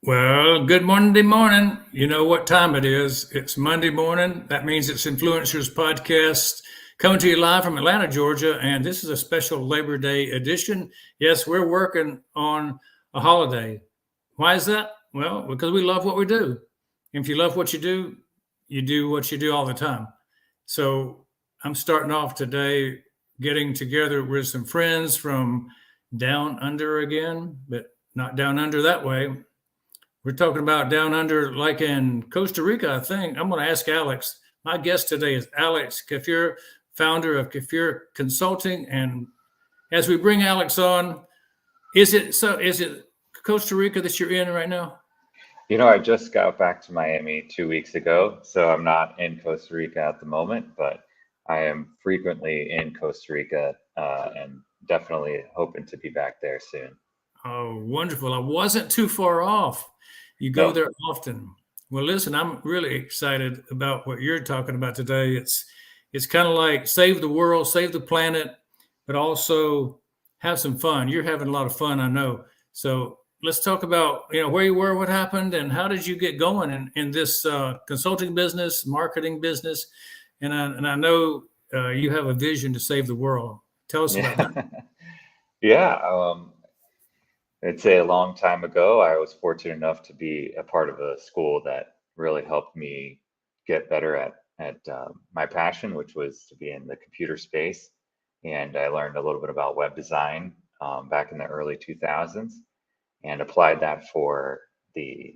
Well, good Monday morning. You know what time it is. It's Monday morning. That means it's Influencers Podcast coming to you live from Atlanta, Georgia. And this is a special Labor Day edition. Yes, we're working on a holiday. Why is that? Well, because we love what we do. And if you love what you do what you do all the time. So I'm starting off today getting together with some friends from down under again, but not down under that way. We're talking about down under, like in Costa Rica, I think. I'm going to ask Alex. My guest today is Alex Kafure, founder of Kafure Consulting. And as we bring Alex on, is it Costa Rica that you're in right now? I just got back to Miami 2 weeks ago, so I'm not in Costa Rica at the moment, but I am frequently in Costa Rica and definitely hoping to be back there soon. Oh, wonderful. I wasn't too far off. You go there often. Well, listen, I'm really excited about what you're talking about today. It's kind of like save the world, save the planet, but also have some fun. You're having a lot of fun, I know. So let's talk about where you were, what happened, and how did you get going in this consulting business, marketing business, and I know you have a vision to save the world. Tell us about that. Yeah, I'd say a long time ago, I was fortunate enough to be a part of a school that really helped me get better at my passion, which was to be in the computer space. And I learned a little bit about web design back in the early 2000s and applied that for the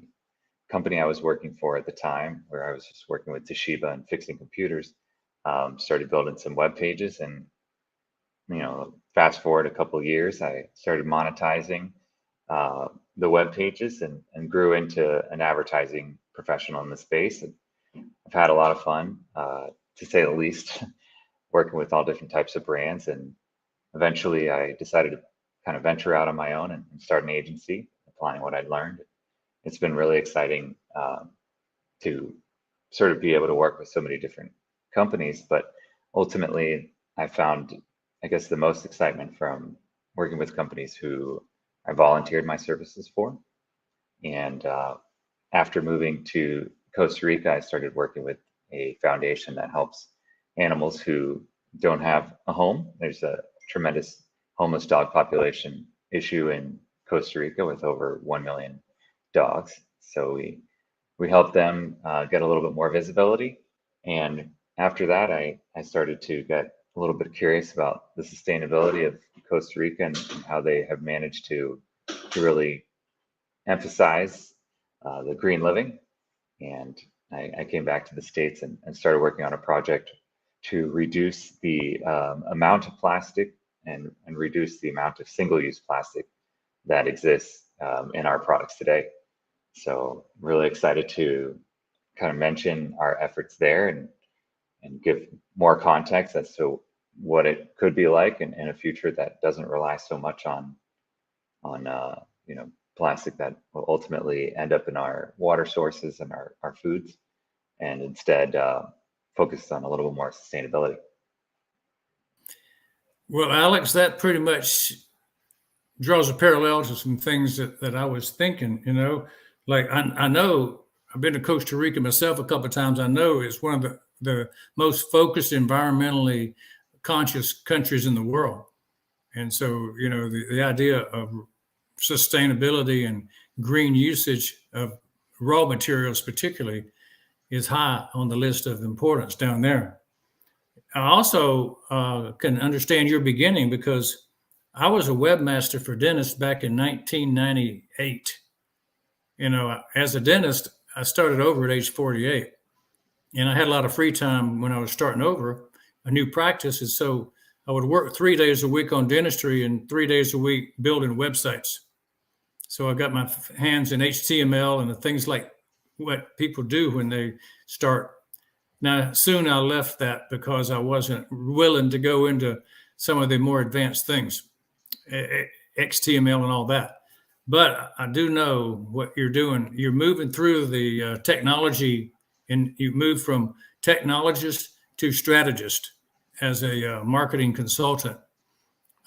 company I was working for at the time, where I was just working with Toshiba and fixing computers. Started building some web pages, and fast forward a couple of years, I started monetizing the web pages and grew into an advertising professional in the space. And I've had a lot of fun, to say the least, working with all different types of brands. And eventually I decided to kind of venture out on my own and start an agency, applying what I'd learned. It's been really exciting to sort of be able to work with so many different companies, but ultimately I found, I guess, the most excitement from working with companies who I volunteered my services for. And after moving to Costa Rica, I started working with a foundation that helps animals who don't have a home. There's a tremendous homeless dog population issue in Costa Rica with over 1 million dogs. So we help them get a little bit more visibility. And after that, I started to get a little bit curious about the sustainability of Costa Rica and how they have managed to really emphasize the green living. And I came back to the States and started working on a project to reduce the amount of plastic and reduce the amount of single-use plastic that exists in our products today. So I'm really excited to kind of mention our efforts there and give more context as to what it could be like in a future that doesn't rely so much on plastic that will ultimately end up in our water sources and our foods, and instead focus on a little bit more sustainability. Well, Alex, that pretty much draws a parallel to some things that I was thinking, like I know I've been to Costa Rica myself a couple of times. I know it's one of the most focused environmentally conscious countries in the world. And so, the idea of sustainability and green usage of raw materials particularly is high on the list of importance down there. I also can understand your beginning because I was a webmaster for dentists back in 1998. As a dentist, I started over at age 48, and I had a lot of free time when I was starting over a new practice. And so I would work 3 days a week on dentistry and 3 days a week building websites. So I got my hands in HTML and the things like what people do when they start. Now, soon I left that because I wasn't willing to go into some of the more advanced things, XTML and all that. But I do know what you're doing. You're moving through the technology, and you move from technologist to strategist as a marketing consultant.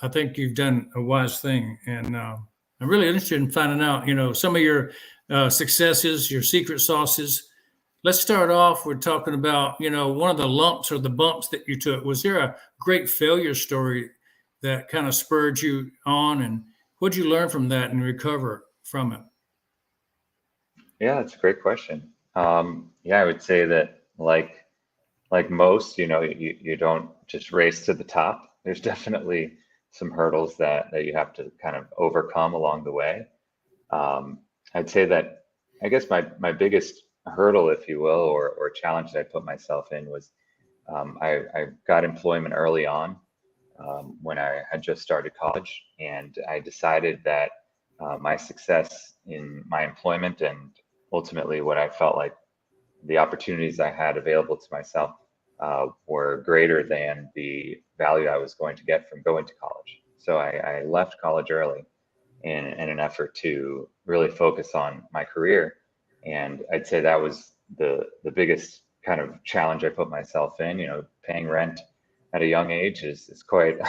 I think you've done a wise thing, and I'm really interested in finding out, some of your successes, your secret sauces. Let's start off with talking about, one of the lumps or the bumps that you took. Was there a great failure story that kind of spurred you on, and what'd you learn from that and recover from it? Yeah, that's a great question. Yeah, I would say that like most, you don't just race to the top. There's definitely some hurdles that you have to kind of overcome along the way. Um, I'd say that I guess my biggest hurdle, if you will, or challenge that I put myself in was I got employment early on when I had just started college, and I decided that my success in my employment and ultimately what I felt like the opportunities I had available to myself were greater than the value I was going to get from going to college. So I left college early in an effort to really focus on my career. And I'd say that was the biggest kind of challenge I put myself in. Paying rent at a young age is quite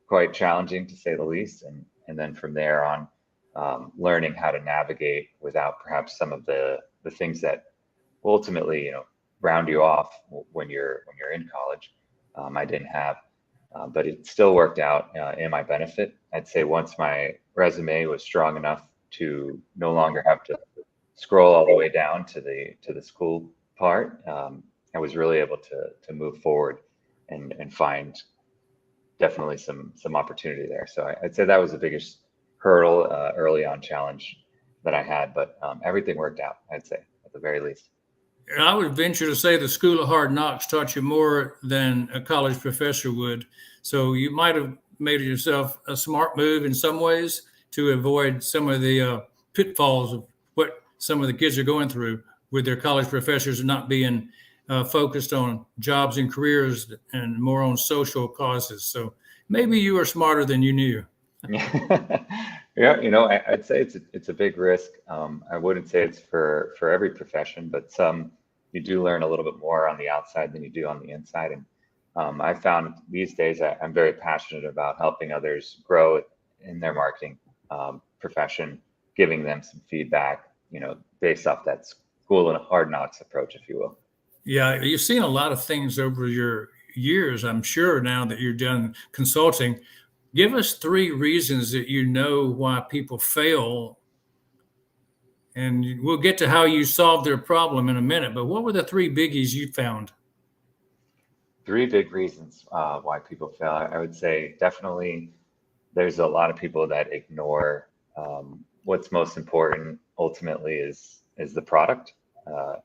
quite challenging to say the least. And then from there on, learning how to navigate without perhaps some of the things that ultimately round you off when you're in college. I didn't have, but it still worked out in my benefit. I'd say once my resume was strong enough to no longer have to scroll all the way down to the school part, I was really able to move forward and find definitely some opportunity there. So I'd say that was the biggest hurdle early on challenge that I had, but everything worked out, I'd say, at the very least. I would venture to say the School of Hard Knocks taught you more than a college professor would. So you might have made yourself a smart move in some ways to avoid some of the pitfalls of what some of the kids are going through with their college professors not being focused on jobs and careers and more on social causes. So maybe you were smarter than you knew. Yeah, I'd say it's a big risk. I wouldn't say it's for every profession, but some you do learn a little bit more on the outside than you do on the inside. And I found these days I'm very passionate about helping others grow in their marketing profession, giving them some feedback, based off that school and hard knocks approach, if you will. Yeah, you've seen a lot of things over your years, I'm sure, now that you're done consulting. Give us three reasons that you know why people fail, and we'll get to how you solved their problem in a minute. But what were the three biggies you found? Three big reasons why people fail. I would say definitely there's a lot of people that ignore what's most important ultimately is the product. Uh,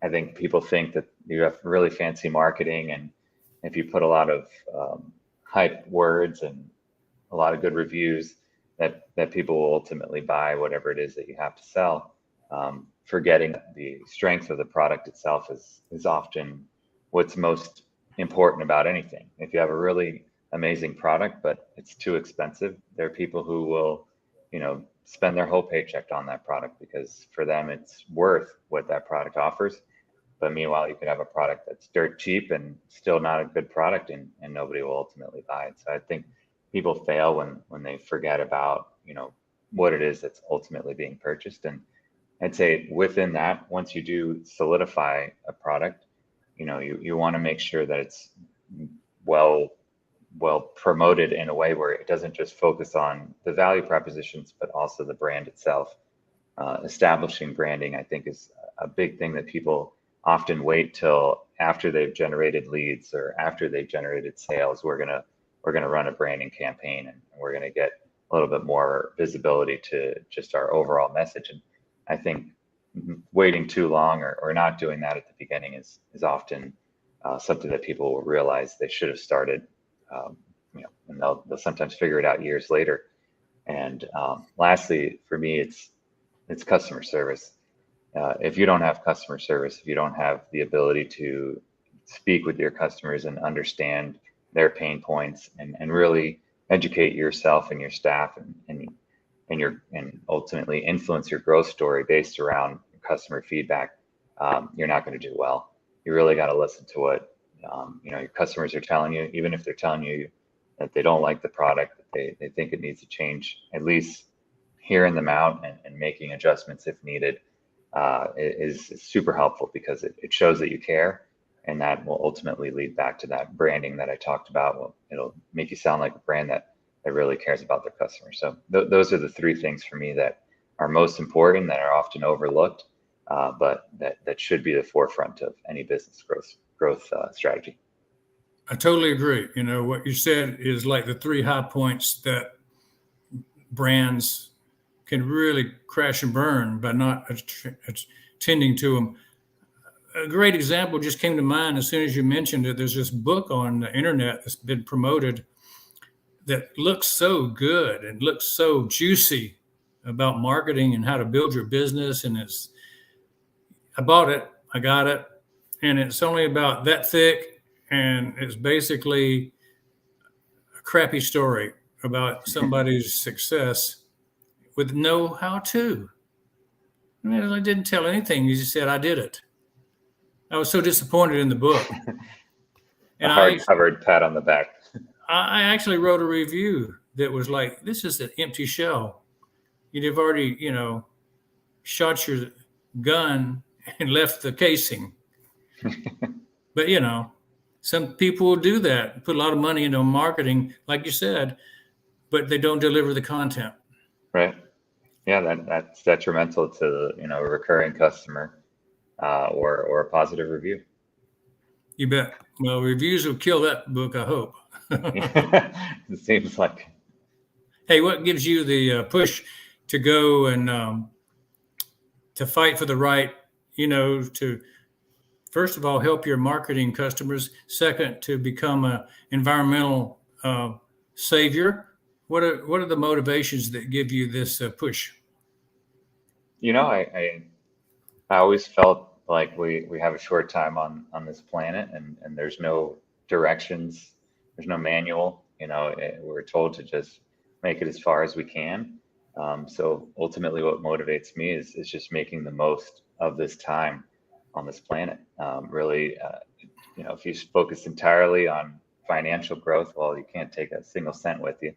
I think people think that you have really fancy marketing, and if you put a lot of hype words and a lot of good reviews, that people will ultimately buy whatever it is that you have to sell. Forgetting that the strength of the product itself is often what's most important about anything. If you have a really amazing product, but it's too expensive, there are people who will, spend their whole paycheck on that product because for them it's worth what that product offers. But meanwhile, you could have a product that's dirt cheap and still not a good product, and nobody will ultimately buy it. So I think people fail when they forget about, what it is that's ultimately being purchased. And I'd say within that, once you do solidify a product, you want to make sure that it's well well promoted in a way where it doesn't just focus on the value propositions, but also the brand itself. Establishing branding, I think, is a big thing that people often wait till after they've generated leads or after they've generated sales. We're gonna run a branding campaign, and we're gonna get a little bit more visibility to just our overall message. And I think waiting too long or not doing that at the beginning is often something that people will realize they should have started. Um, and they'll sometimes figure it out years later. And lastly, for me, it's customer service. If you don't have customer service, if you don't have the ability to speak with your customers and understand their pain points and really educate yourself and your staff and ultimately influence your growth story based around customer feedback, you're not going to do well. You really got to listen to what your customers are telling you, even if they're telling you that they don't like the product, that they think it needs to change. At least hearing them out and making adjustments if needed is super helpful because it shows that you care, and that will ultimately lead back to that branding that I talked about. Well, it'll make you sound like a brand that really cares about their customers. So those are the three things for me that are most important, that are often overlooked, but that should be the forefront of any business growth strategy. I totally agree. You know, what you said is like the three high points that brands can really crash and burn by not attending to them. A great example just came to mind as soon as you mentioned it. There's this book on the internet that's been promoted that looks so good and looks so juicy about marketing and how to build your business. And I bought it, I got it, and it's only about that thick. And it's basically a crappy story about somebody's success with no how to. I mean, I didn't tell anything. You just said, I did it. I was so disappointed in the book. And A hardcover pat on the back. I actually wrote a review that was like, this is an empty shell. You'd have already, shot your gun and left the casing. But, some people will do that, put a lot of money into marketing, like you said, but they don't deliver the content. Right. Yeah, that's detrimental to, a recurring customer or a positive review. You bet. Well, reviews will kill that book, I hope. It seems like. Hey, what gives you the push to go and to fight for the right, to first of all help your marketing customers, second to become an environmental savior? What are the motivations that give you this push? I always felt like we have a short time on this planet, and there's no directions, there's no manual. We're told to just make it as far as we can. So ultimately, what motivates me is just making the most of this time on this planet. Really, if you focus entirely on financial growth, well, you can't take a single cent with you.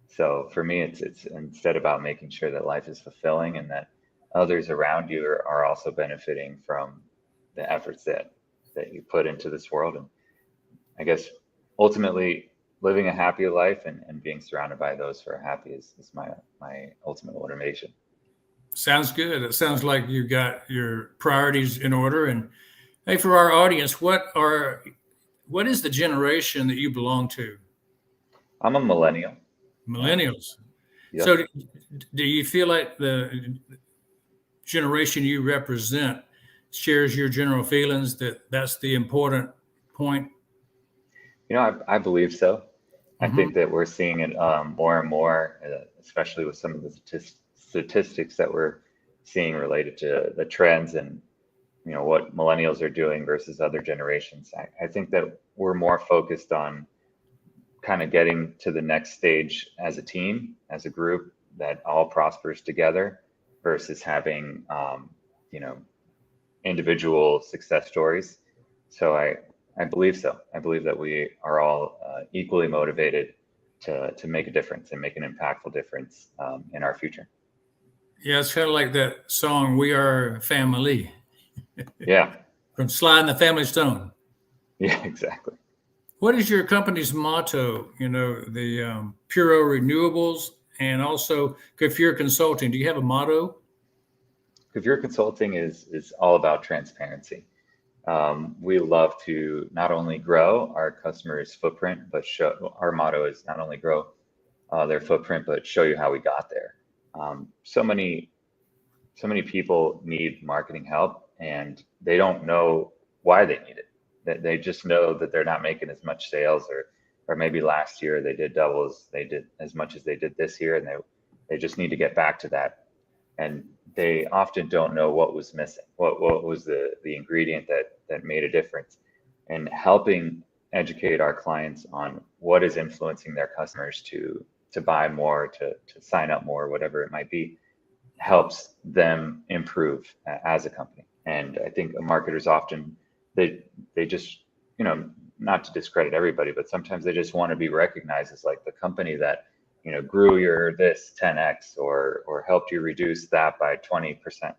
So for me, it's instead about making sure that life is fulfilling and that others around you are also benefiting from the efforts that you put into this world. And I guess ultimately living a happy life and being surrounded by those who are happy is my ultimate motivation. Sounds good. It sounds like you got your priorities in order. And hey, for our audience, what is the generation that you belong to? I'm a millennial. Millennials. Yep. So do you feel like the generation you represent shares your general feelings that that's the important point? I believe so. I think that we're seeing it more and more, especially with some of the statistics that we're seeing related to the trends and what millennials are doing versus other generations. I think that we're more focused on kind of getting to the next stage as a team, as a group that all prospers together versus having individual success stories. So I believe so. I believe that we are all equally motivated to make a difference and make an impactful difference in our future. Yeah, it's kind of like that song, We Are Family. Yeah. From Sly and the Family Stone. Yeah, exactly. What is your company's motto? The Puro Renewables and also Kafure Consulting. Do you have a motto? Kafure Consulting is all about transparency. We love to not only grow our customers' footprint, but our motto is not only grow their footprint, but show you how we got there. So many people need marketing help, and they don't know why they need it. That they just know that they're not making as much sales, or maybe last year they did as much as they did this year, and they just need to get back to that. And they often don't know what was missing, what was the ingredient that made a difference. And helping educate our clients on what is influencing their customers to buy more, to sign up more, whatever it might be, helps them improve as a company. And I think marketers often, they just, not to discredit everybody, but sometimes they just want to be recognized as like the company that, grew your this 10x or helped you reduce that by 20%.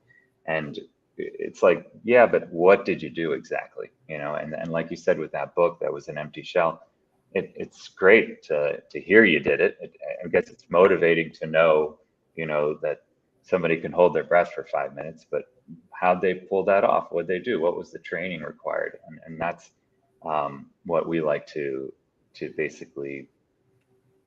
And it's like, yeah, but what did you do exactly? You know, and like you said with that book, that was an empty shell. It's great to hear you did it. I guess it's motivating to know, you know, that somebody can hold their breath for 5 minutes, but how'd they pull that off? What'd they do? What was the training required? And that's what we like to basically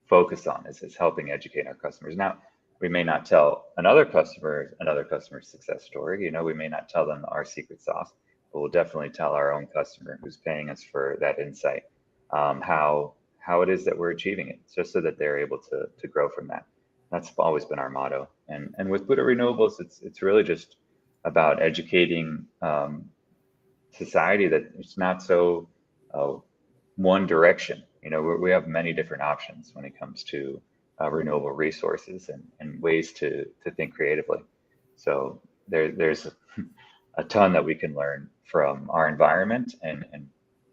focus on, is helping educate our customers. Now, we may not tell another customer's success story. You know, we may not tell them our secret sauce, but we'll definitely tell our own customer who's paying us for that insight, how it is that we're achieving it, just so that they're able to grow from that. That's always been our motto. And with Puro Renewables, it's really just about educating society that it's not so one direction. You know, we have many different options when it comes to renewable resources and ways to think creatively. So there's a ton that we can learn from our environment and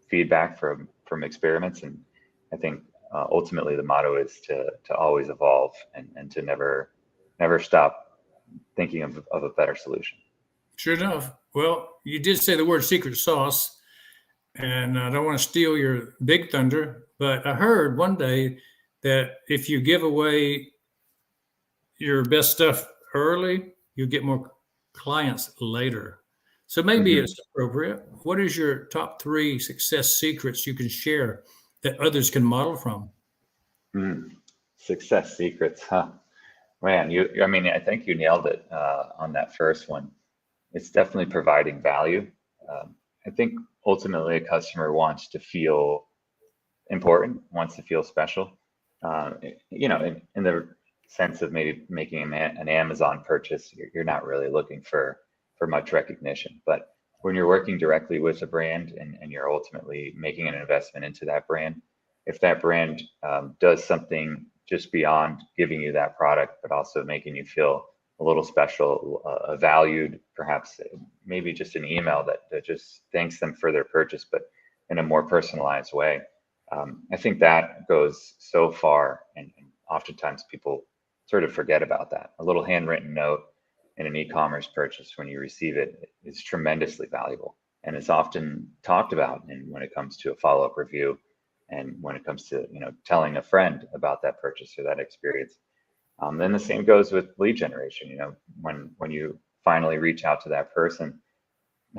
feedback from experiments. And I think ultimately the motto is to always evolve and to never stop thinking of a better solution. Sure enough. Well, you did say the word secret sauce, and I don't want to steal your big thunder, but I heard one day that if you give away your best stuff early, you get more clients later. So maybe Mm-hmm. it's appropriate. What is your top 3 success secrets you can share that others can model from? Success secrets, huh? Man, I mean, I think you nailed it on that first one. It's definitely providing value. I think ultimately a customer wants to feel important, wants to feel special. You know, in the sense of maybe making an Amazon purchase, you're not really looking for much recognition. But when you're working directly with a brand and you're ultimately making an investment into that brand, if that brand does something just beyond giving you that product, but also making you feel a little special, valued, perhaps maybe just an email that just thanks them for their purchase, but in a more personalized way. I think that goes so far, and oftentimes people sort of forget about that. A little handwritten note in an e-commerce purchase when you receive it is tremendously valuable, and it's often talked about. And when it comes to a follow-up review, and when it comes to, you know, telling a friend about that purchase or that experience. Then the same goes with lead generation. You know, when you finally reach out to that person,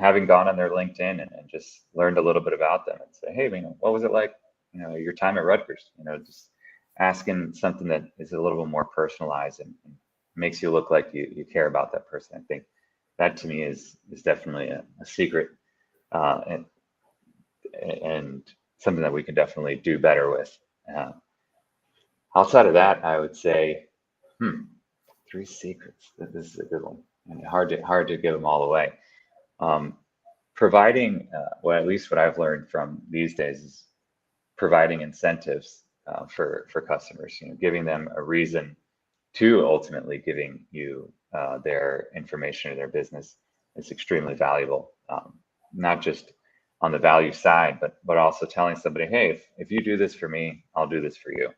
having gone on their LinkedIn and just learned a little bit about them and say, hey, you know, what was it like, you know, your time at Rutgers? You know, just asking something that is a little bit more personalized and makes you look like you care about that person. I think that to me is definitely a secret and something that we can definitely do better with. Outside of that, I would say, 3 secrets. This is a good one, and hard to give them all away. Providing, well, at least what I've learned from these days is providing incentives for customers. You know, giving them a reason to ultimately giving you their information or their business is extremely valuable. Not just on the value side, but also telling somebody, hey, if you do this for me, I'll do this for you.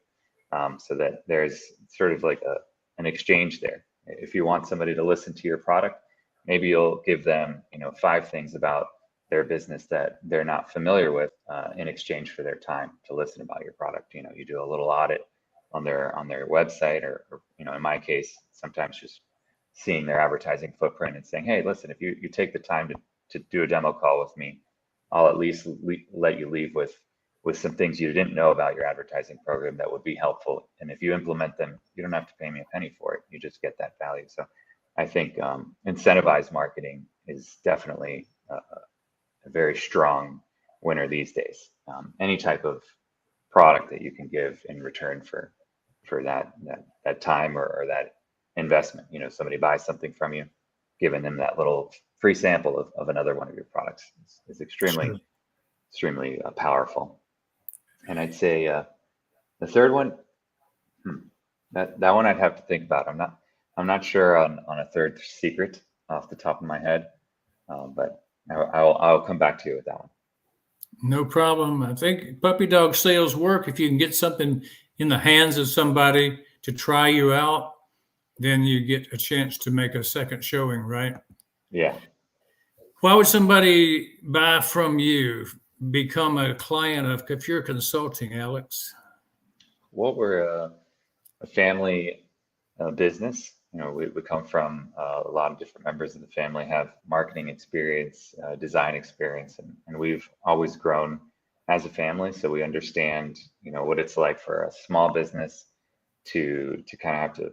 So that there's sort of like an exchange there. If you want somebody to listen to your product, maybe you'll give them, you know, 5 things about their business that they're not familiar with in exchange for their time to listen about your product. You know, you do a little audit on their website, or you know, in my case, sometimes just seeing their advertising footprint and saying, hey, listen, if you take the time to do a demo call with me, I'll at least let you leave with some things you didn't know about your advertising program that would be helpful. And if you implement them, you don't have to pay me a penny for it. You just get that value. So I think incentivized marketing is definitely a very strong winner these days. Any type of product that you can give in return for that time or that investment. You know, somebody buys something from you, giving them that little free sample of another one of your products is extremely powerful. And I'd say the third one, that one I'd have to think about. I'm not sure on a third secret off the top of my head, but I'll come back to you with that one. No problem. I think puppy dog sales work. If you can get something in the hands of somebody to try you out, then you get a chance to make a second showing, right? Yeah. Why would somebody buy from you, become a client of Kafure Consulting, Alex? Well, we're a family business. We come from a lot of different members of the family have marketing experience, design experience, and we've always grown as a family. So we understand, what it's like for a small business to kind of have to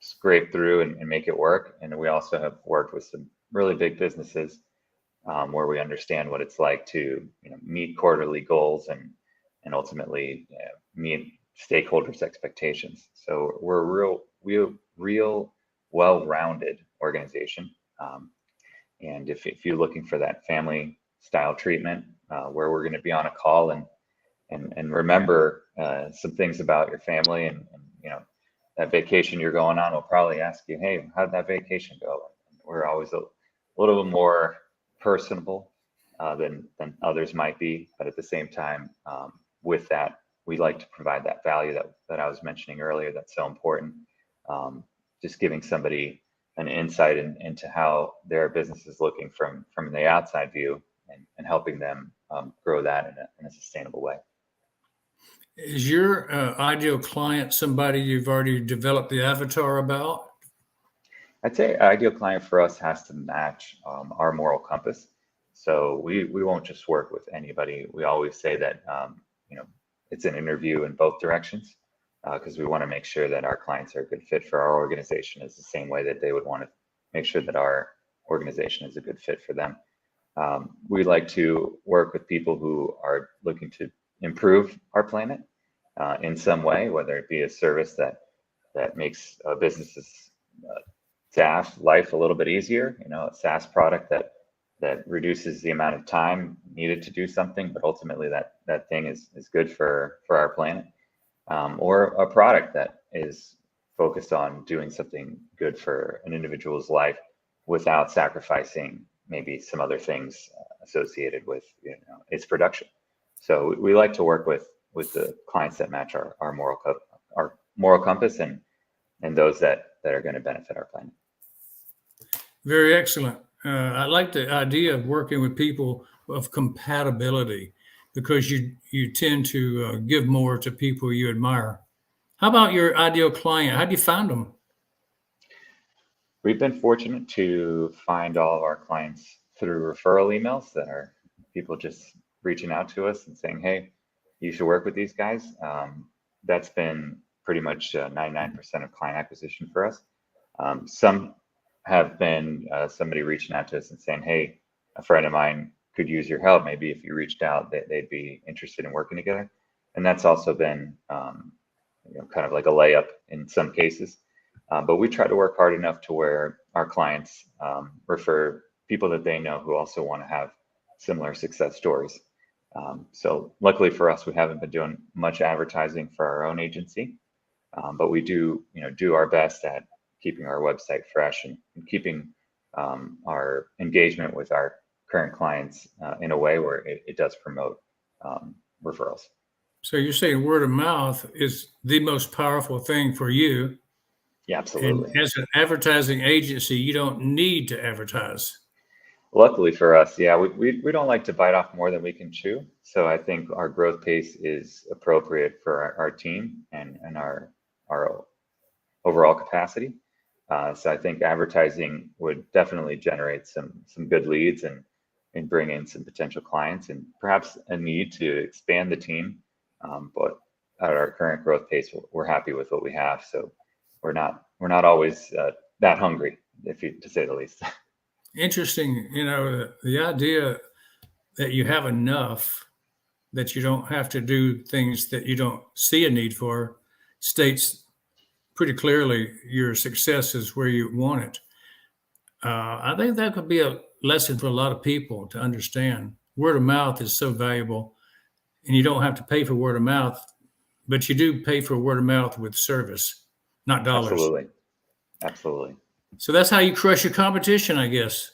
scrape through and make it work. And we also have worked with some really big businesses where we understand what it's like to meet quarterly goals and ultimately meet stakeholders' expectations. So we're a real well-rounded organization. And if you're looking for that family style treatment, where we're going to be on a call and remember some things about your family and that vacation you're going on, we'll probably ask you, hey, how'd that vacation go? We're always a little bit more personable than others might be, but at the same time, with that, we like to provide that value that I was mentioning earlier. That's so important. Just giving somebody an insight into how their business is looking from the outside view and helping them grow that in a sustainable way. Is your ideal client somebody you've already developed the avatar about? I'd say ideal client for us has to match our moral compass. So we won't just work with anybody. We always say that it's an interview in both directions because we want to make sure that our clients are a good fit for our organization is the same way that they would want to make sure that our organization is a good fit for them. We like to work with people who are looking to improve our planet in some way, whether it be a service that makes a business's staff life a little bit easier, a SaaS product that reduces the amount of time needed to do something, but ultimately that thing is good for our planet, or a product that is focused on doing something good for an individual's life without sacrificing maybe some other things associated with its production. So we like to work with the clients that match our moral compass and those that are going to benefit our planet. Very excellent. I like the idea of working with people of compatibility because you tend to give more to people you admire. How about your ideal client? How do you find them? We've been fortunate to find all of our clients through referral emails that are people just reaching out to us and saying, hey, you should work with these guys. That's been pretty much 99% of client acquisition for us. Some have been somebody reaching out to us and saying, hey, a friend of mine could use your help. Maybe if you reached out, they'd be interested in working together. And that's also been kind of like a layup in some cases. But we try to work hard enough to where our clients refer people that they know who also want to have similar success stories. So luckily for us, we haven't been doing much advertising for our own agency, but we do our best at keeping our website fresh and keeping our engagement with our current clients in a way where it does promote referrals. So you're saying word of mouth is the most powerful thing for you. Yeah, absolutely. And as an advertising agency, you don't need to advertise. Luckily for us, yeah, we don't like to bite off more than we can chew. So I think our growth pace is appropriate for our team and our overall capacity. So I think advertising would definitely generate some good leads and bring in some potential clients and perhaps a need to expand the team. But at our current growth pace, we're happy with what we have. So we're not always that hungry, to say the least. Interesting, the idea that you have enough that you don't have to do things that you don't see a need for states pretty clearly your success is where you want it. I think that could be a lesson for a lot of people to understand. Word of mouth is so valuable, and you don't have to pay for word of mouth, but you do pay for word of mouth with service, not dollars. Absolutely. So that's how you crush your competition, I guess.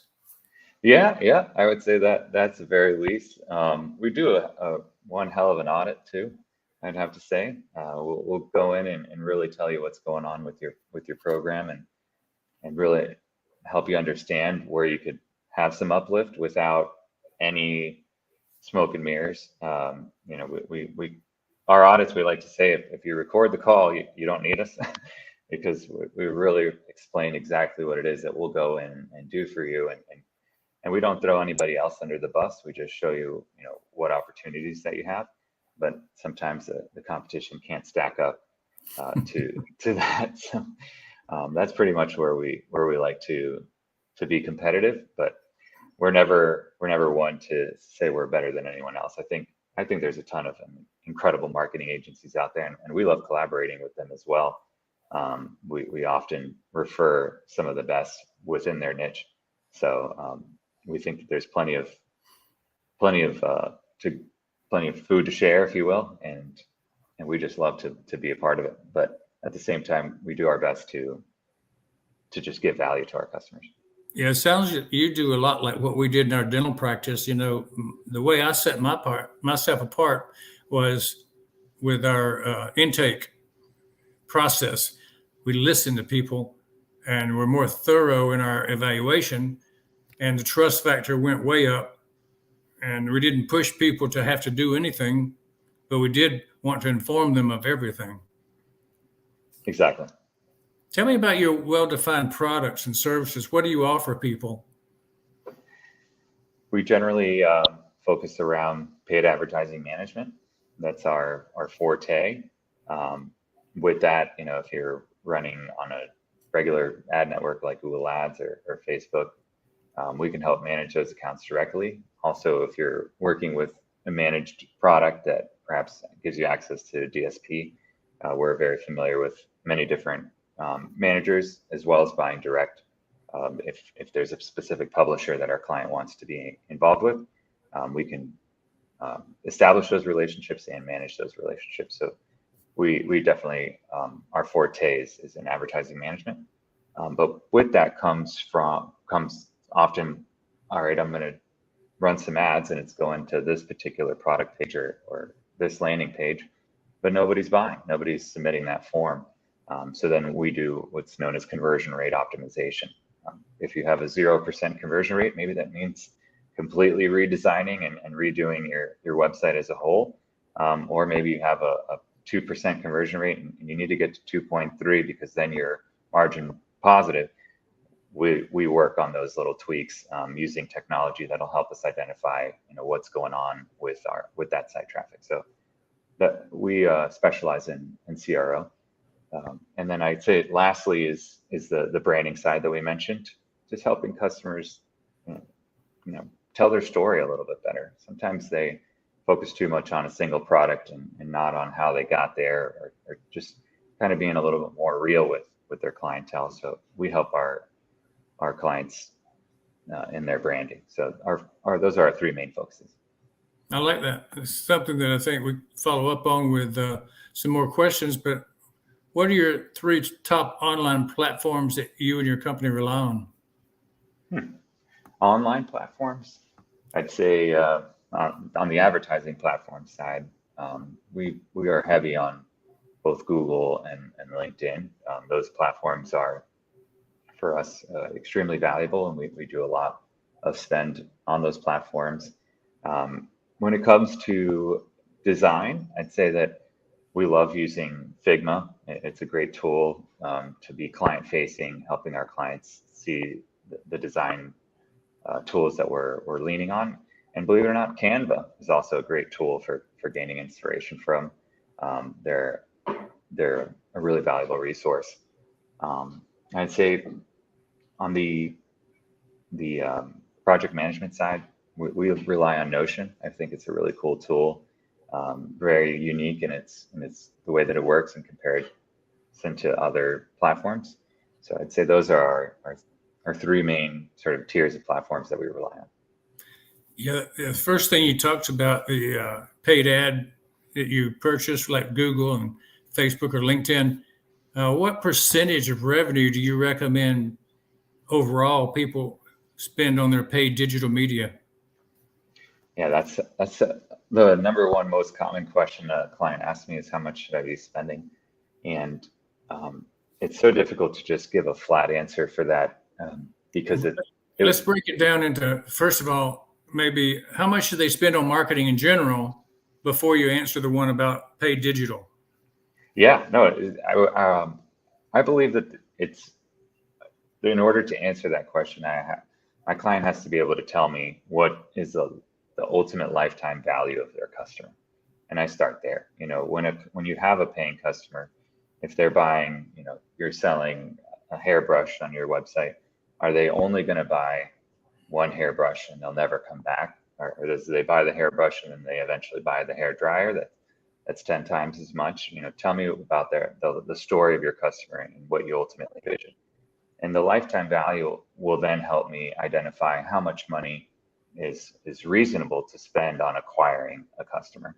Yeah, I would say that's the very least. We do a one hell of an audit too, I'd have to say. We'll go in and really tell you what's going on with your program and really help you understand where you could have some uplift without any smoke and mirrors. You know, we our audits, we like to say, if you record the call, you don't need us because we really explain exactly what it is that we'll go in and do for you. And we don't throw anybody else under the bus. We just show you, you know, what opportunities that you have. But sometimes the competition can't stack up to that. So that's pretty much where we like to be competitive. But we're never one to say we're better than anyone else. I think there's a ton of incredible marketing agencies out there, and we love collaborating with them as well. We often refer some of the best within their niche. So we think that there's plenty of food to share, if you will, and we just love to be a part of it. But at the same time, we do our best to just give value to our customers. Yeah, it sounds like you do a lot like what we did in our dental practice. You know, the way I set myself apart was with our intake process. We listen to people, and we're more thorough in our evaluation, and the trust factor went way up. And we didn't push people to have to do anything, but we did want to inform them of everything. Exactly. Tell me about your well-defined products and services. What do you offer people? We generally focus around paid advertising management. That's our forte. With that, you know, if you're running on a regular ad network like Google Ads or Facebook, we can help manage those accounts directly. Also, if you're working with a managed product that perhaps gives you access to DSP, we're very familiar with many different managers, as well as buying direct. If there's a specific publisher that our client wants to be involved with, we can establish those relationships and manage those relationships. So we definitely, our forte is in advertising management. But with that comes often, all right, I'm going to run some ads and it's going to this particular product page or this landing page, but nobody's buying, nobody's submitting that form. So then we do what's known as conversion rate optimization. If you have a 0% conversion rate, maybe that means completely redesigning and redoing your website as a whole. Or maybe you have a 2% conversion rate and you need to get to 2.3 because then you're margin positive. We work on those little tweaks using technology that'll help us identify, you know, what's going on with that site traffic. So that we specialize in CRO. And then I'd say lastly is the branding side that we mentioned, just helping customers, you know, tell their story a little bit better. Sometimes they focus too much on a single product and not on how they got there, or just kind of being a little bit more real with their clientele. So we help our clients in their branding. So those are our three main focuses. I like that. It's something that I think we follow up on with some more questions, but what are your three top online platforms that you and your company rely on? Online platforms, I'd say on the advertising platform side, we are heavy on both Google and LinkedIn. Those platforms are, for us, extremely valuable, and we do a lot of spend on those platforms. When it comes to design, I'd say that we love using Figma. It's a great tool to be client-facing, helping our clients see the design tools that we're leaning on. And believe it or not, Canva is also a great tool for gaining inspiration from. They're a really valuable resource. I'd say on the project management side, we rely on Notion. I think it's a really cool tool. Very unique in its the way that it works and compared to other platforms. So I'd say those are our three main sort of tiers of platforms that we rely on. Yeah, the first thing you talked about, the paid ad that you purchased, like Google and Facebook or LinkedIn. What percentage of revenue do you recommend overall people spend on their paid digital media? Yeah, that's the number one most common question a client asks me is how much should I be spending? And it's so difficult to just give a flat answer for that because Let's break it down into, first of all, maybe how much do they spend on marketing in general before you answer the one about paid digital? Yeah, no, I believe that it's, in order to answer that question, my client has to be able to tell me what is the ultimate lifetime value of their customer. And I start there. When you have a paying customer, if they're buying, you're selling a hairbrush on your website, are they only going to buy one hairbrush and they'll never come back? Or does they buy the hairbrush and then they eventually buy the hair dryer that's 10 times as much? Tell me about the story of your customer and what you ultimately vision. And the lifetime value will then help me identify how much money is reasonable to spend on acquiring a customer.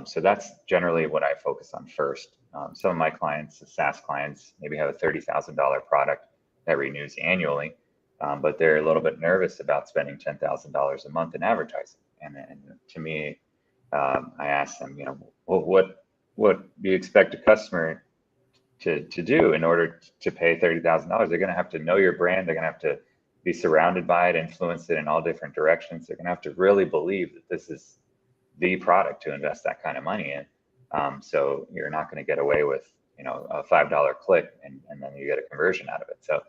So that's generally what I focus on first. Some of my clients, the SaaS clients, maybe have a $30,000 product that renews annually, but they're a little bit nervous about spending $10,000 a month in advertising. And to me, I ask them, well, what do you expect a customer to do in order to pay $30,000? They're going to have to know your brand. They're going to have to be surrounded by it, influence it in all different directions. They're going to have to really believe that this is the product to invest that kind of money in. So you're not going to get away with, a $5 click and then you get a conversion out of it. So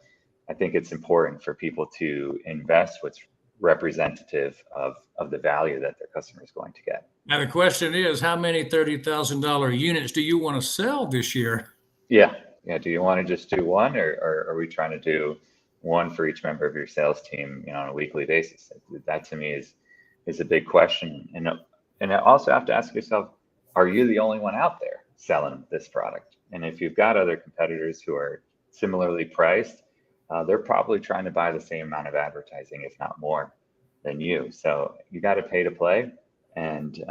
I think it's important for people to invest what's representative of the value that their customer is going to get. Now, the question is, how many $30,000 units do you want to sell this year? Yeah. Do you want to just do one, or are we trying to do one for each member of your sales team, on a weekly basis? That to me is a big question. And I also have to ask yourself, are you the only one out there selling this product? And if you've got other competitors who are similarly priced, they're probably trying to buy the same amount of advertising, if not more, than you. So you got to pay to play, and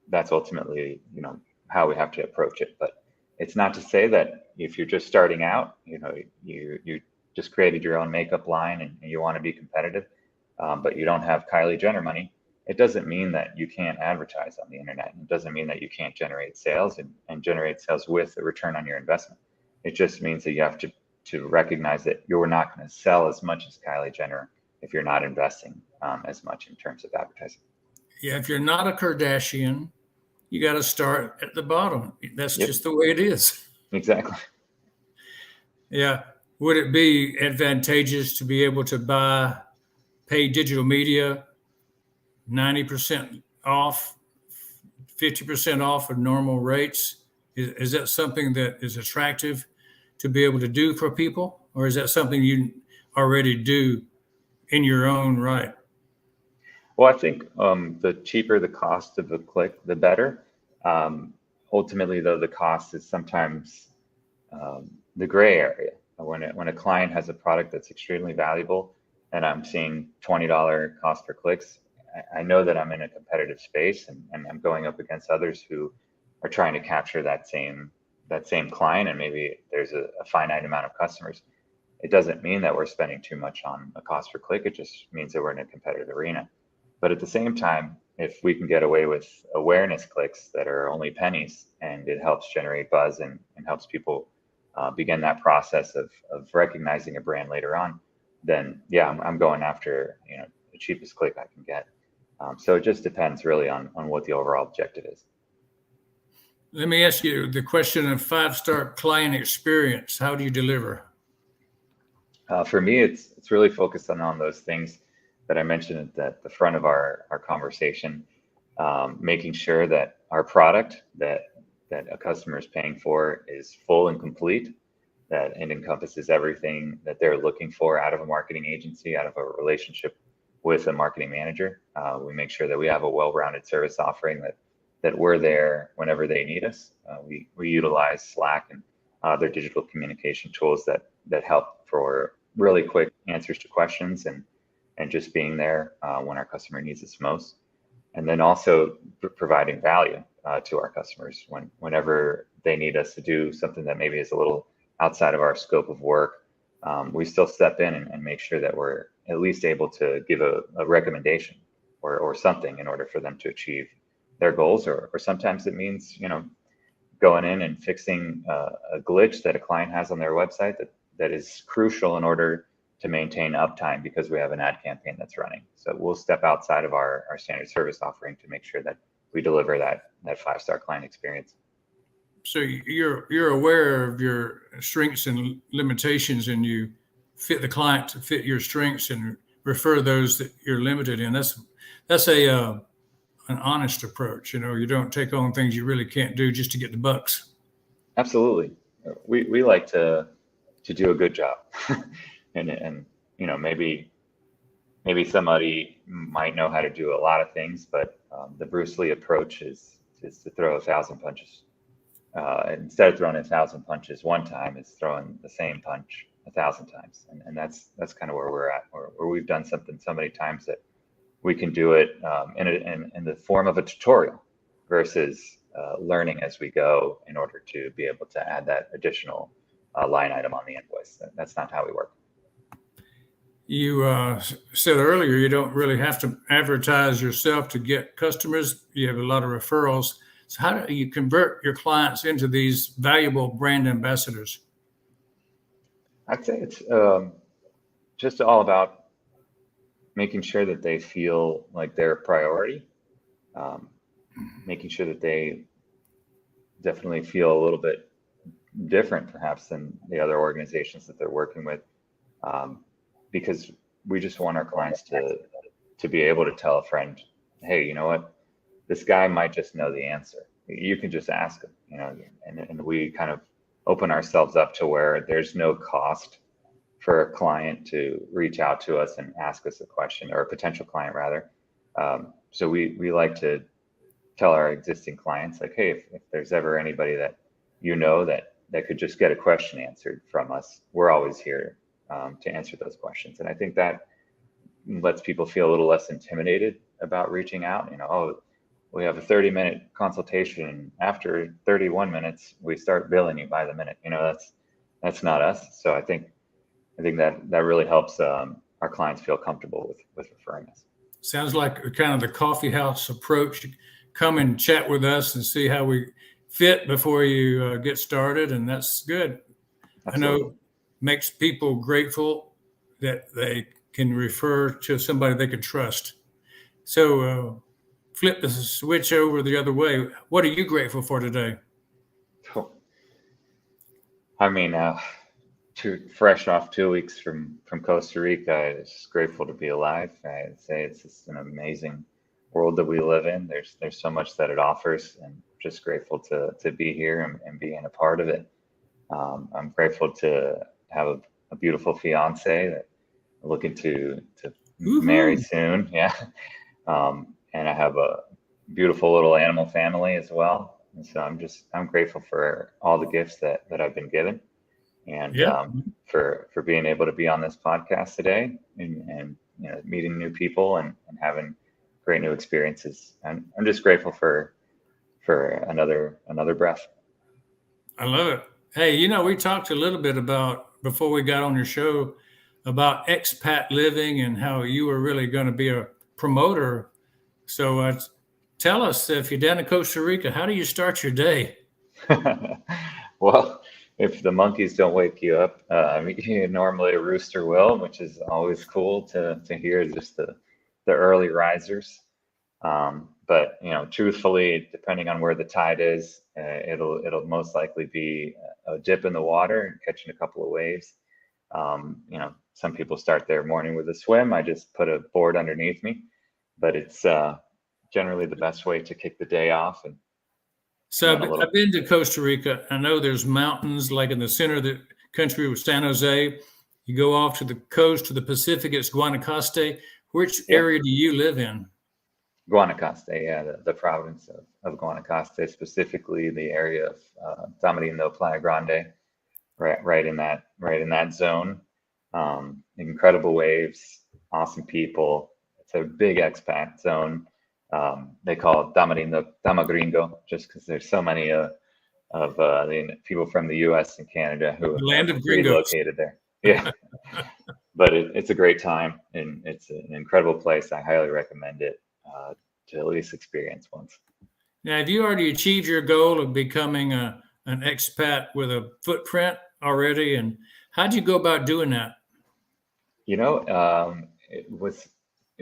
that's ultimately, how we have to approach it. But it's not to say that if you're just starting out, you just created your own makeup line and you want to be competitive, but you don't have Kylie Jenner money. It doesn't mean that you can't advertise on the internet. It doesn't mean that you can't generate sales and generate sales with a return on your investment. It just means that you have to recognize that you're not going to sell as much as Kylie Jenner if you're not investing as much in terms of advertising. Yeah, if you're not a Kardashian, you got to start at the bottom. That's Yep. just the way it is. Exactly. Yeah. Would it be advantageous to be able to buy paid digital media 90% off, 50% off of normal rates? Is that something that is attractive to be able to do for people? Or is that something you already do in your own right? Well, I think the cheaper the cost of a click, the better. Ultimately, though, the cost is sometimes the gray area. When a client has a product that's extremely valuable and I'm seeing $20 cost per clicks, I know that I'm in a competitive space and I'm going up against others who are trying to capture that same client, and maybe there's a finite amount of customers. It doesn't mean that we're spending too much on a cost per click. It just means that we're in a competitive arena. But at the same time, if we can get away with awareness clicks that are only pennies and it helps generate buzz and helps people begin that process of recognizing a brand later on, then yeah, I'm going after the cheapest click I can get. So it just depends really on what the overall objective is. Let me ask you the question of 5-star client experience. How do you deliver? For me, it's really focused on those things that I mentioned at the front of our conversation, making sure that our product that a customer is paying for is full and complete, that it encompasses everything that they're looking for out of a marketing agency, out of a relationship with a marketing manager. We make sure that we have a well-rounded service offering, that we're there whenever they need us. We utilize Slack and other digital communication tools that help for really quick answers to questions and just being there when our customer needs us most. And then also providing value to our customers whenever they need us to do something that maybe is a little outside of our scope of work. We still step in and make sure that we're at least able to give a recommendation or something in order for them to achieve their goals, or sometimes it means going in and fixing a glitch that a client has on their website that is crucial in order to maintain uptime because we have an ad campaign that's running. So we'll step outside of our standard service offering to make sure that we deliver that 5-star client experience. So you're aware of your strengths and limitations, and you fit the client to fit your strengths and refer those that you're limited in. That's an honest approach. You don't take on things you really can't do just to get the bucks. Absolutely. We like to do a good job. and maybe somebody might know how to do a lot of things, but the Bruce Lee approach is to throw 1,000 punches. Instead of throwing 1,000 punches one time, it's throwing the same punch 1,000 times. And that's kind of where we're at, where we've done something so many times that we can do it in the form of a tutorial versus learning as we go in order to be able to add that additional line item on the invoice. That's not how we work. You said earlier you don't really have to advertise yourself to get customers. You have a lot of referrals. So how do you convert your clients into these valuable brand ambassadors? I'd say it's just all about making sure that they feel like they're a priority, making sure that they definitely feel a little bit different perhaps than the other organizations that they're working with, because we just want our clients to be able to tell a friend, hey, you know what, this guy might just know the answer. You can just ask him, and we kind of open ourselves up to where there's no cost for a client to reach out to us and ask us a question, or a potential client rather. So we like to tell our existing clients, like, hey, if there's ever anybody that that could just get a question answered from us, we're always here to answer those questions. And I think that lets people feel a little less intimidated about reaching out. Oh, we have a 30-minute consultation. After 31 minutes, we start billing you by the minute. That's not us. So I think that really helps our clients feel comfortable with referring us. Sounds like kind of the coffee house approach. Come and chat with us and see how we fit before you get started, and that's good. Absolutely. I know makes people grateful that they can refer to somebody they can trust. So flip the switch over the other way. What are you grateful for today? I mean, fresh off 2 weeks from Costa Rica, I'm just grateful to be alive. I'd say it's just an amazing world that we live in. There's so much that it offers, and just grateful to be here and being a part of it. I'm grateful to have a beautiful fiance that I'm looking to marry soon. Yeah. And I have a beautiful little animal family as well. And so I'm grateful for all the gifts that I've been given, and for being able to be on this podcast today and meeting new people and having great new experiences. And I'm just grateful for another breath. I love it. Hey, we talked a little bit about, before we got on your show, about EXPAT Living and how you were really going to be a promoter. So tell us, if you're down in Costa Rica, how do you start your day? Well, if the monkeys don't wake you up, normally a rooster will, which is always cool to hear, just the early risers. But truthfully, depending on where the tide is, it'll most likely be a dip in the water and catching a couple of waves. Some people start their morning with a swim. I just put a board underneath me, but it's generally the best way to kick the day off. And so I've been to Costa Rica. I know there's mountains like in the center of the country with San Jose. You go off to the coast, to the Pacific, it's Guanacaste. Which area do you live in? Guanacaste, yeah, the province of Guanacaste, specifically the area of Tamarindo, Playa Grande, right in that zone. Incredible waves, awesome people. It's a big expat zone. They call it Damagringo, just because there's so many of the people from the U.S. and Canada who land of relocated there. Yeah, but it's a great time, and it's an incredible place. I highly recommend it to at least experience once. Now, have you already achieved your goal of becoming an expat with a footprint already? And how do you go about doing that? It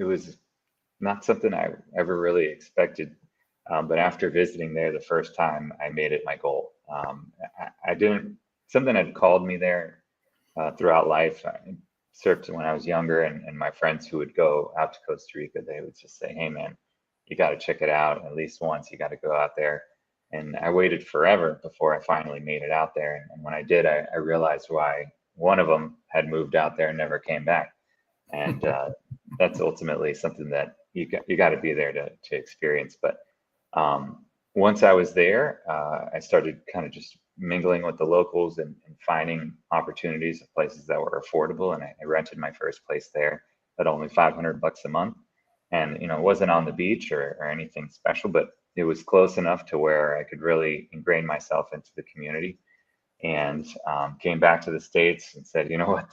was not something I ever really expected. But after visiting there the first time, I made it my goal. I didn't, something had called me there throughout life. I surfed when I was younger, and my friends who would go out to Costa Rica, they would just say, "Hey, man, you got to check it out at least once. You got to go out there." And I waited forever before I finally made it out there. And when I did, I realized why one of them had moved out there and never came back. And that's ultimately something that you got to be there to experience. But once I was there, I started kind of just mingling with the locals and finding opportunities of places that were affordable. And I rented my first place there at only $500 a month. And it wasn't on the beach or anything special, but it was close enough to where I could really ingrain myself into the community. And came back to the States and said, you know what,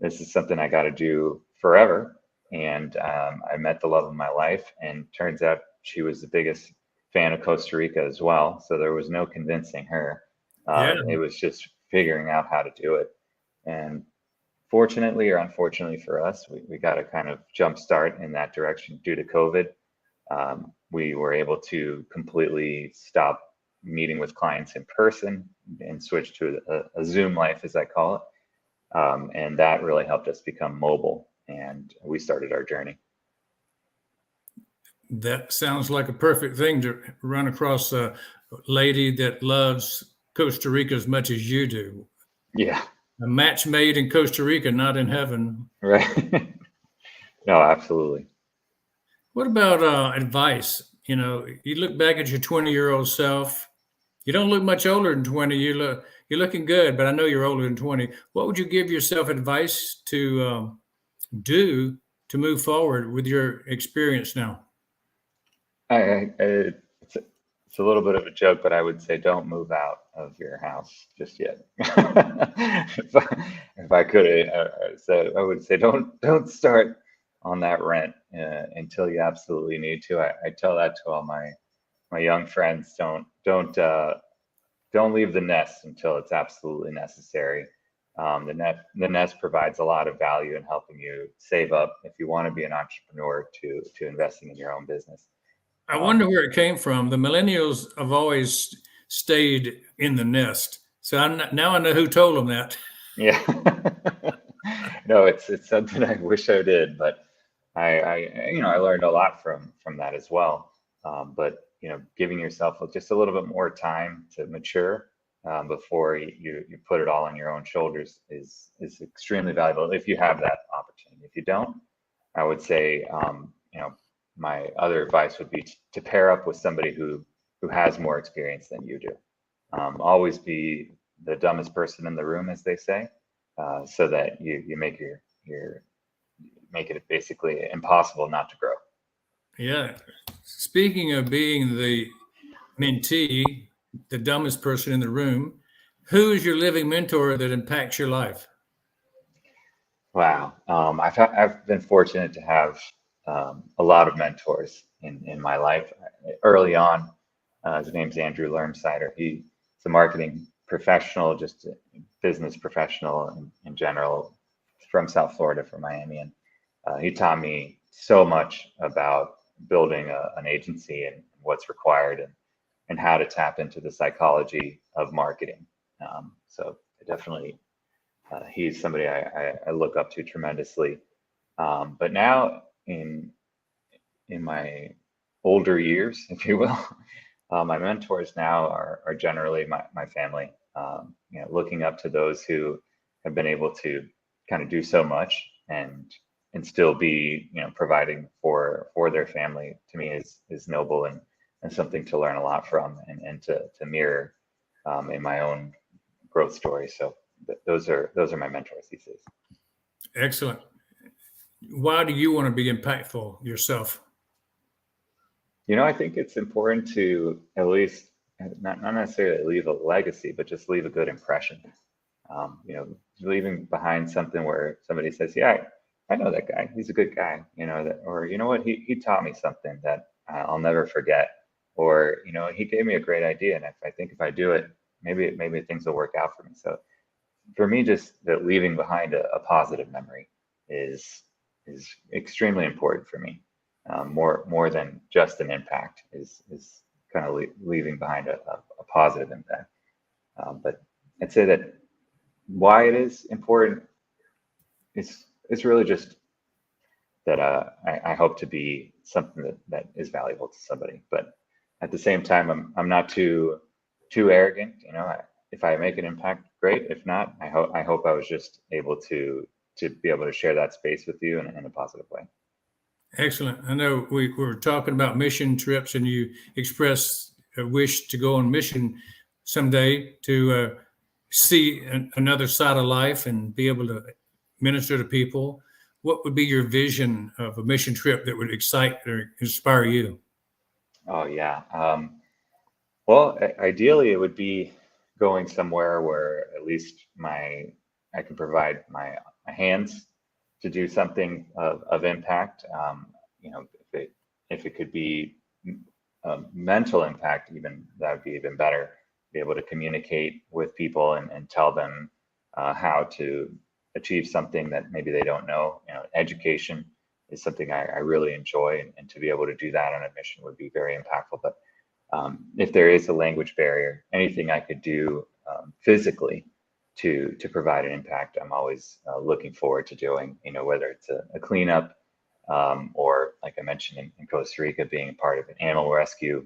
this is something I got to do forever. And I met the love of my life, and turns out she was the biggest fan of Costa Rica as well. So there was no convincing her. Yeah. It was just figuring out how to do it. And fortunately or unfortunately for us, we got a kind of jump start in that direction due to COVID. We were able to completely stop meeting with clients in person and switch to a Zoom life, as I call it. And that really helped us become mobile, and we started our journey. That sounds like a perfect thing to run across a lady that loves Costa Rica as much as you do. Yeah, A match made in Costa Rica, not in heaven. right. No, absolutely. What about advice? You look back at your 20-year-old self. You don't look much older than 20. You're looking good, but I know you're older than 20. What would you give yourself advice to do to move forward with your experience now? It's a little bit of a joke, but I would say don't move out of your house just yet. If I could, so I would say don't start on that rent until you absolutely need to. I tell that to all my young friends. Don't leave the nest until it's absolutely necessary. The nest provides a lot of value in helping you save up if you want to be an entrepreneur to investing in your own business. I wonder Um, where it came from. The millennials have always stayed in the nest. So now I know who told them that. yeah, no, it's something I wish I did, but I learned a lot from that as well. But giving yourself just a little bit more time to mature before you put it all on your own shoulders is extremely valuable if you have that opportunity. If you don't, I would say my other advice would be to pair up with somebody who has more experience than you do. Always be the dumbest person in the room, as they say, so that you make it basically impossible not to grow. Yeah. Speaking of being the mentee, the dumbest person in the room, who is your living mentor that impacts your life? Wow. I've been fortunate to have a lot of mentors in my life. Early on, his name's Andrew Lermsider. He's a marketing professional, just a business professional in general, from South Florida, from Miami. And he taught me so much about building an agency and what's required and how to tap into the psychology of marketing. So definitely he's somebody I look up to tremendously. But now in my older years, if you will, my mentors now are generally my family. Looking up to those who have been able to kind of do so much and still be providing for their family, to me is noble and something to learn a lot from and to mirror in my own growth story. So those are my mentors these days. Excellent. Why do you want to be impactful yourself? I think it's important to at least not necessarily leave a legacy, but just leave a good impression. Leaving behind something where somebody says, "Yeah, I know that guy. He's a good guy." Or you know what, he taught me something that I'll never forget. Or he gave me a great idea, and if I do it, maybe things will work out for me. So for me, just that leaving behind a positive memory is extremely important for me. More than just an impact is kind of leaving behind a positive impact. But I'd say that why it is important is really just that I hope to be something that is valuable to somebody. But at the same time, I'm not too arrogant. You know, if I make an impact, great. If not, I hope I was just able to be able to share that space with you in a positive way. Excellent. I know we were talking about mission trips, and you expressed a wish to go on mission someday to see another side of life and be able to minister to people. What would be your vision of a mission trip that would excite or inspire you? Oh yeah. Well, ideally, it would be going somewhere where at least I can provide my hands to do something of impact. You know, if it could be mental impact, even that would be even better. Be able to communicate with people and tell them how to achieve something that maybe they don't know. You know, education is something I really enjoy, and to be able to do that on a mission would be very impactful. But if there is a language barrier, anything I could do physically to provide an impact, I'm always looking forward to doing. You know, whether it's a cleanup or, like I mentioned in Costa Rica, being a part of an animal rescue,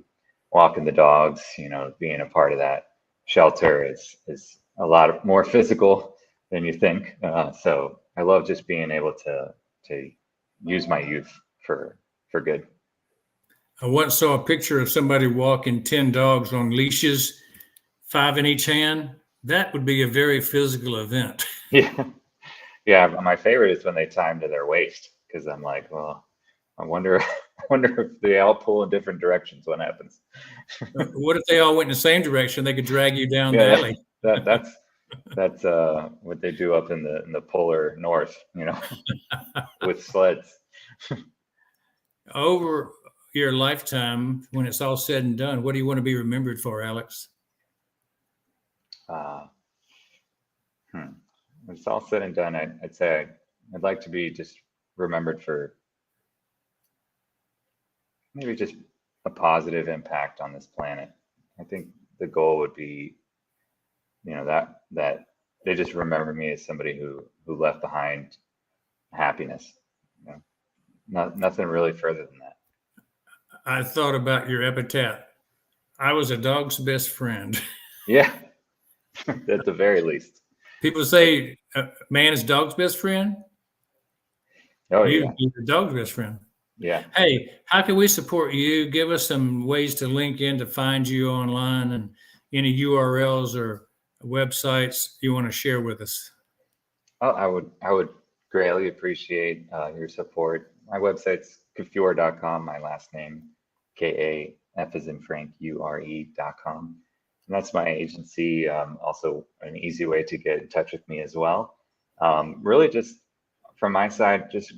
walking the dogs. You know, being a part of that shelter is a lot more physical than you think. So I love just being able to use my youth for good. I once saw a picture of somebody walking 10 dogs on leashes, 5 in each hand. That would be a very physical event. Yeah. Yeah. My favorite is when they tie them to their waist, because I'm like, well, I wonder if they all pull in different directions. What happens? What if they all went in the same direction? They could drag you down the Yeah, alley. that's what they do up in the polar north, you know, with sleds. Over your lifetime, when it's all said and done, what do you want to be remembered for, Alex? Uh, When it's all said and done, I'd say I'd like to be just remembered for maybe just a positive impact on this planet. I think the goal would be, you know, that they just remember me as somebody who left behind happiness. You know, nothing really further than that. I thought about your epitaph. I was a dog's best friend. Yeah, at the very least. People say, man is dog's best friend. Oh yeah, You're the dog's best friend. yeah. Hey, how can we support you? Give us some ways to link in to find you online, and any URLs or websites you want to share with us. Oh, I would greatly appreciate your support. My website's Kafure.com, my last name, Kaf as in Frank, URE.com. And that's my agency. Also an easy way to get in touch with me as well. Really just from my side, just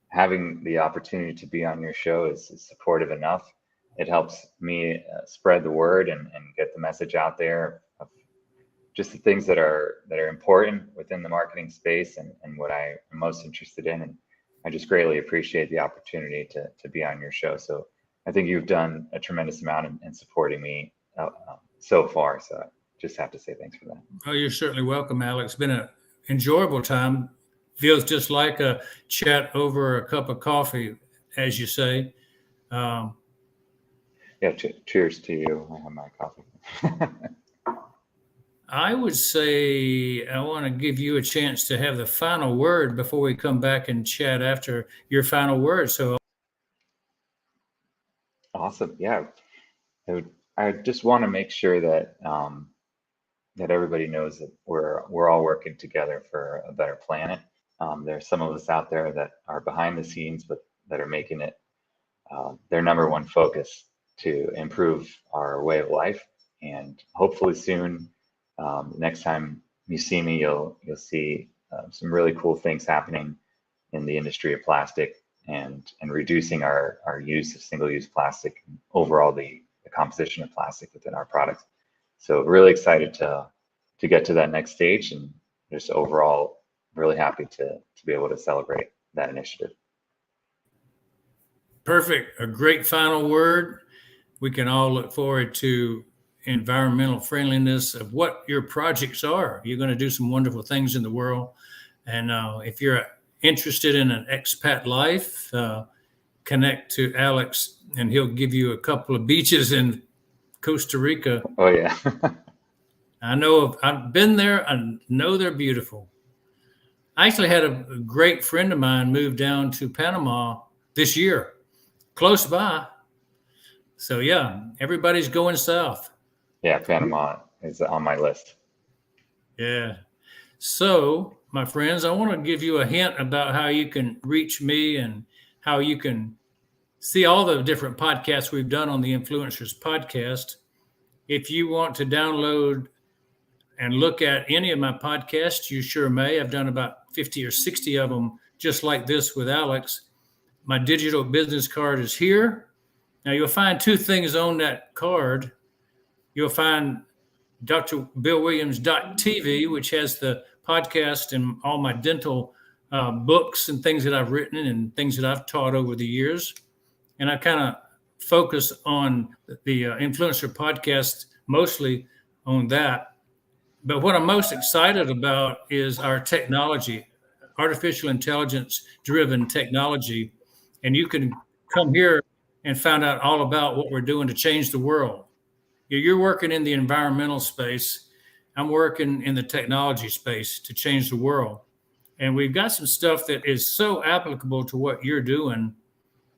having the opportunity to be on your show is supportive enough. It helps me spread the word and get the message out there of just the things that are important within the marketing space and what I am most interested in. And I just greatly appreciate the opportunity to be on your show. So I think you've done a tremendous amount in supporting me so far. So I just have to say thanks for that. Oh, you're certainly welcome, Alex. It's been an enjoyable time. Feels just like a chat over a cup of coffee, as you say. Um, Yeah, cheers to you. I have my coffee. I would say I want to give you a chance to have the final word before we come back and chat after your final word. So, Awesome. Yeah. I just want to make sure that that everybody knows that we're all working together for a better planet. There's some of us out there that are behind the scenes, but that are making it their number one focus to improve our way of life. And hopefully soon, next time you see me, you'll see some really cool things happening in the industry of plastic and reducing our use of single-use plastic and overall the composition of plastic within our products. So really excited to get to that next stage and just overall really happy to be able to celebrate that initiative. Perfect. A great final word. We can all look forward to environmental friendliness of what your projects are. You're going to do some wonderful things in the world. And if you're interested in an expat life, connect to Alex and he'll give you a couple of beaches in Costa Rica. Oh yeah. I've been there. I know they're beautiful. I actually had a great friend of mine move down to Panama this year, close by. So yeah, everybody's going south. Yeah, Panama is on my list. Yeah. So, my friends, I want to give you a hint about how you can reach me and how you can see all the different podcasts we've done on the Influencers Podcast. If you want to download and look at any of my podcasts, you sure may. I've done about 50 or 60 of them just like this with Alex. My digital business card is here. Now, you'll find two things on that card. You'll find drbillwilliams.tv, which has the podcast and all my dental books and things that I've written and things that I've taught over the years. And I kind of focus on the Influencer Podcast, mostly on that. But what I'm most excited about is our technology, artificial intelligence driven technology. And you can come here and find out all about what we're doing to change the world. You're working in the environmental space. I'm working in the technology space to change the world. And we've got some stuff that is so applicable to what you're doing.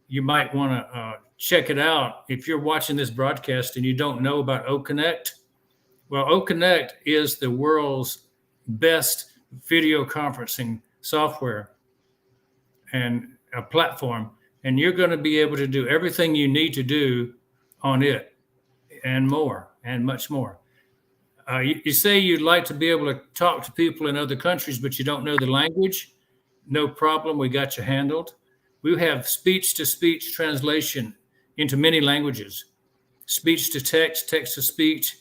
You might want to check it out. If you're watching this broadcast and you don't know about OConnect, well, OConnect is the world's best video conferencing software and a platform. And you're going to be able to do everything you need to do on it and more and much more. You say you'd like to be able to talk to people in other countries, but you don't know the language. No problem. We got you handled. We have speech-to-speech translation into many languages, speech to text, text to speech.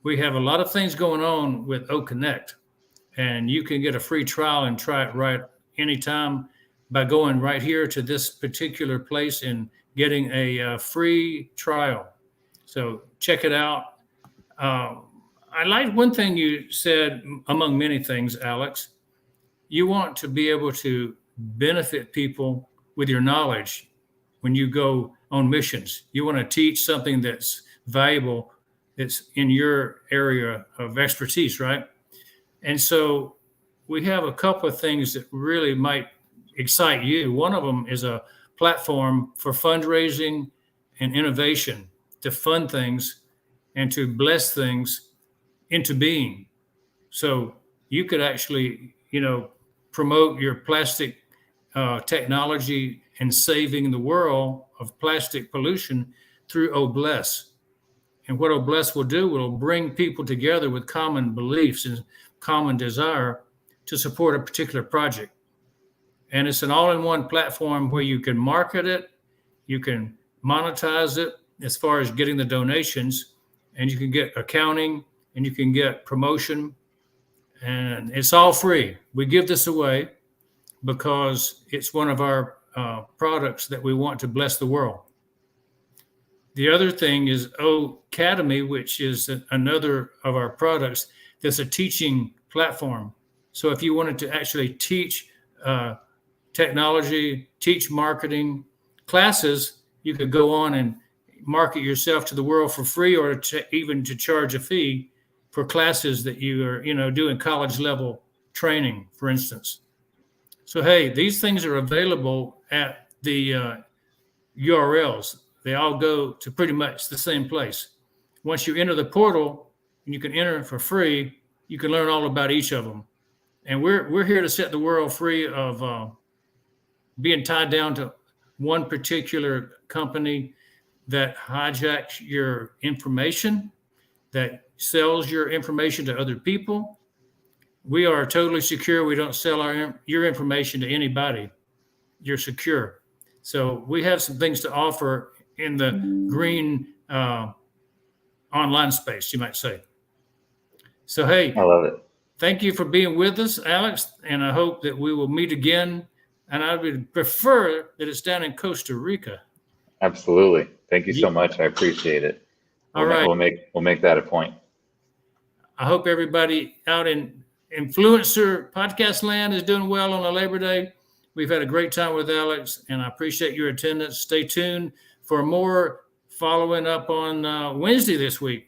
We have a lot of things going on with OConnect, and you can get a free trial and try it right anytime by going right here to this particular place and getting a free trial. So check it out. I like one thing you said, among many things, Alex. You want to be able to benefit people with your knowledge when you go on missions. You want to teach something that's valuable, that's in your area of expertise, right? And so we have a couple of things that really might excite you. One of them is a platform for fundraising and innovation to fund things and to bless things into being. So you could actually, promote your plastic technology and saving the world of plastic pollution through Obless. And what Obless will do, will bring people together with common beliefs and common desire to support a particular project. And it's an all-in-one platform where you can market it, you can monetize it as far as getting the donations, and you can get accounting, and you can get promotion, and it's all free. We give this away because it's one of our products that we want to bless the world. The other thing is Academy, which is another of our products that's a teaching platform. So if you wanted to actually teach technology, teach marketing classes, you could go on and market yourself to the world for free, or even to charge a fee for classes that you are, doing college level training, for instance. So, hey, these things are available at the URLs. They all go to pretty much the same place. Once you enter the portal, and you can enter for free, you can learn all about each of them. And we're here to set the world free of being tied down to one particular company that hijacks your information, that sells your information to other people. We are totally secure. We don't sell your information to anybody. You're secure. So we have some things to offer in the green online space, you might say. So, hey, I love it. thank you for being with us, Alex. And I hope that we will meet again. And I would prefer that it's down in Costa Rica. Absolutely. Thank you Yeah. so much. I appreciate it. All right. We'll make that a point. I hope everybody out in influencer podcast land is doing well on a Labor Day. We've had a great time with Alex, and I appreciate your attendance. Stay tuned for more following up on Wednesday this week.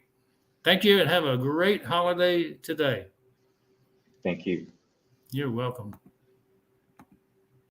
Thank you, and have a great holiday today. Thank you. You're welcome.